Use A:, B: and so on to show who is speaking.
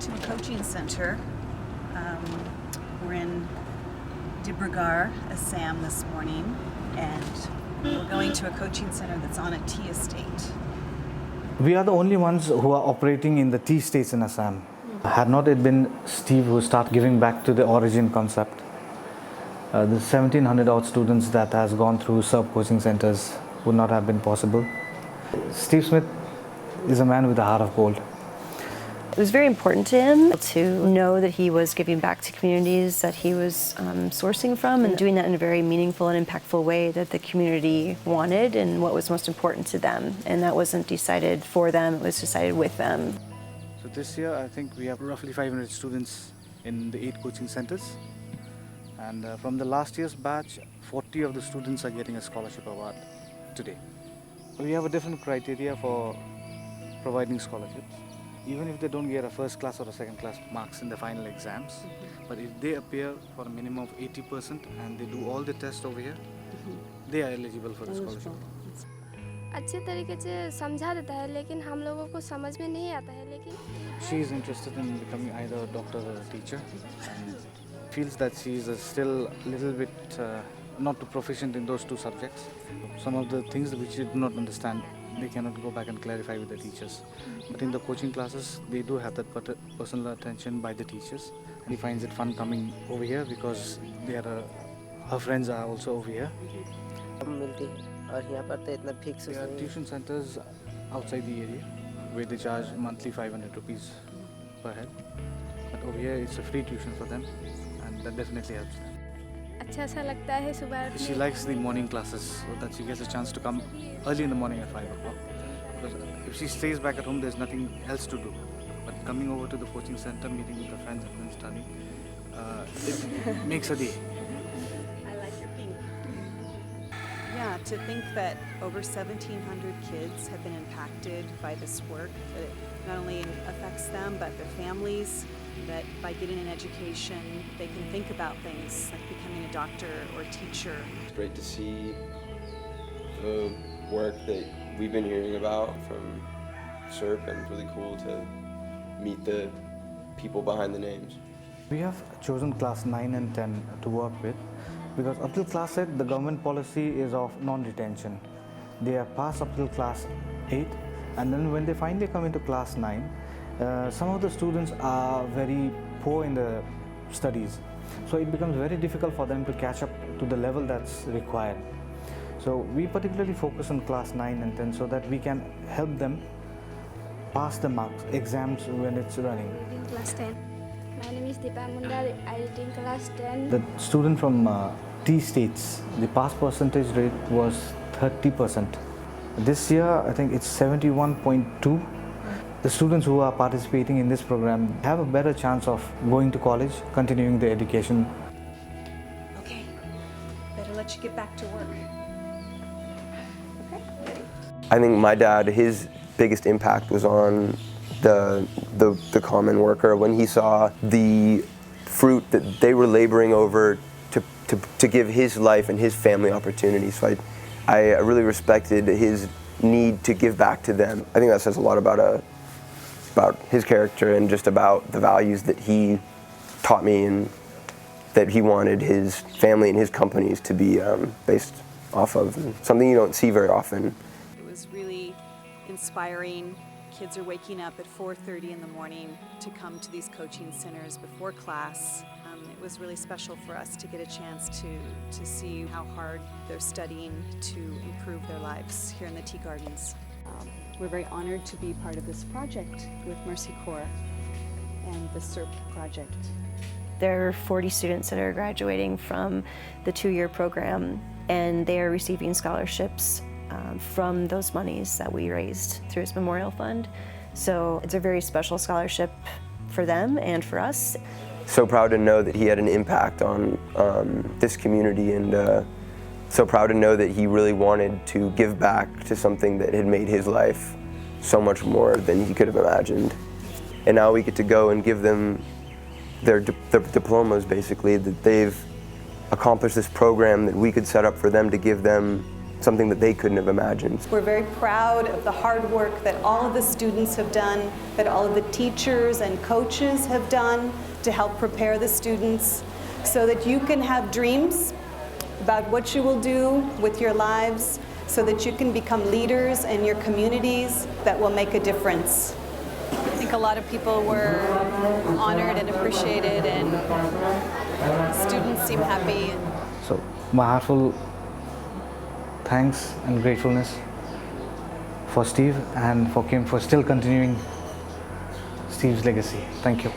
A: to a coaching center. We're in Dibrugarh, Assam this morning, and we're going to a coaching center that's on a tea estate.
B: We are the only ones who are operating in the tea estates in Assam. Had not it been Steve who started giving back to the origin concept, the 1700 odd students that has gone through Serp coaching centers would not have been possible. Steve Smith is a man with a heart of gold.
C: It was very important to him to know that he was giving back to communities that he was sourcing from and doing that in a very meaningful and impactful way that the community wanted and what was most important to them. And that wasn't decided for them, it was decided with them.
B: So this year I think we have roughly 500 students in the 8 coaching centers. And from the last year's batch, 40 of the students are getting a scholarship award today. We have a different criteria for providing scholarships. Even if they don't get a first class or a second class marks in the final exams, but if they appear for a minimum of 80% and they do all the tests over here, they are eligible for the scholarship.
D: अच्छे तरीके से समझा देता है लेकिन हम लोगों को समझ में नहीं आता है लेकिन
B: She is interested in becoming either a doctor or a teacher and feels that she is still a little bit not too proficient in those two subjects. Some of the things which she do not understand, they cannot go back and clarify with the teachers. But in the coaching classes, they do have that personal attention by the teachers. And he finds it fun coming over here because her friends are also over here. There are tuition centers outside the area where they charge monthly 500 rupees per head. But over here, it's a free tuition for them, and that definitely helps them.
D: अच्छा सा लगता है सुबह
B: She likes the morning classes so that she gets a chance to come early in the morning at 5 o'clock. Because if she stays back at home, there's nothing else to do. But coming over to the coaching center, meeting with her friends and then studying, it makes a day.
A: I like your pink. Yeah, to think that over 1,700 kids have been impacted by this work, that it not only affects them but their families, that by getting an education they can think about things like becoming a doctor or a teacher.
E: It's great to see the work that we've been hearing about from Serp, and it's really cool to meet the people behind the names.
B: We have chosen class 9 and 10 to work with because up till class 8 the government policy is of non-detention. They are passed up till class 8, and then when they finally come into class 9, some of the students are very poor in the studies, so it becomes very difficult for them to catch up to the level that's required. So we particularly focus on class 9 and 10 so that we can help them pass the marks exams when it's running.
D: in class 10. My name is Deepa Mundal. I read in class 10.
B: The student from T states, the pass percentage rate was 30%. This year I think it's 71.2. The students who are participating in this program have a better chance of going to college, continuing their education.
A: Okay, better let you get back to work. Okay, ready?
E: I think my dad, his biggest impact was on the common worker when he saw the fruit that they were laboring over to give his life and his family opportunities. So I really respected his need to give back to them. I think that says a lot about his character and just about the values that he taught me and that he wanted his family and his companies to be based off of. Something you don't see very often.
A: It was really inspiring. Kids are waking up at 4:30 in the morning to come to these coaching centers before class. It was really special for us to get a chance to see how hard they're studying to improve their lives here in the Tea Gardens. We're very honored to be part of this project with Mercy Corps and the Serp project.
C: There are 40 students that are graduating from the 2-year program, and they are receiving scholarships from those monies that we raised through his memorial fund. So it's a very special scholarship for them and for us.
E: So proud to know that he had an impact on this community, and so proud to know that he really wanted to give back to something that had made his life so much more than he could have imagined. And now we get to go and give them their diplomas, basically, that they've accomplished this program that we could set up for them to give them something that they couldn't have imagined.
A: We're very proud of the hard work that all of the students have done, that all of the teachers and coaches have done to help prepare the students so that you can have dreams about what you will do with your lives, so that you can become leaders in your communities that will make a difference. I think a lot of people were honored and appreciated, and students seem happy.
B: So my heartfelt thanks and gratefulness for Steve and for Kim for still continuing Steve's legacy. Thank you.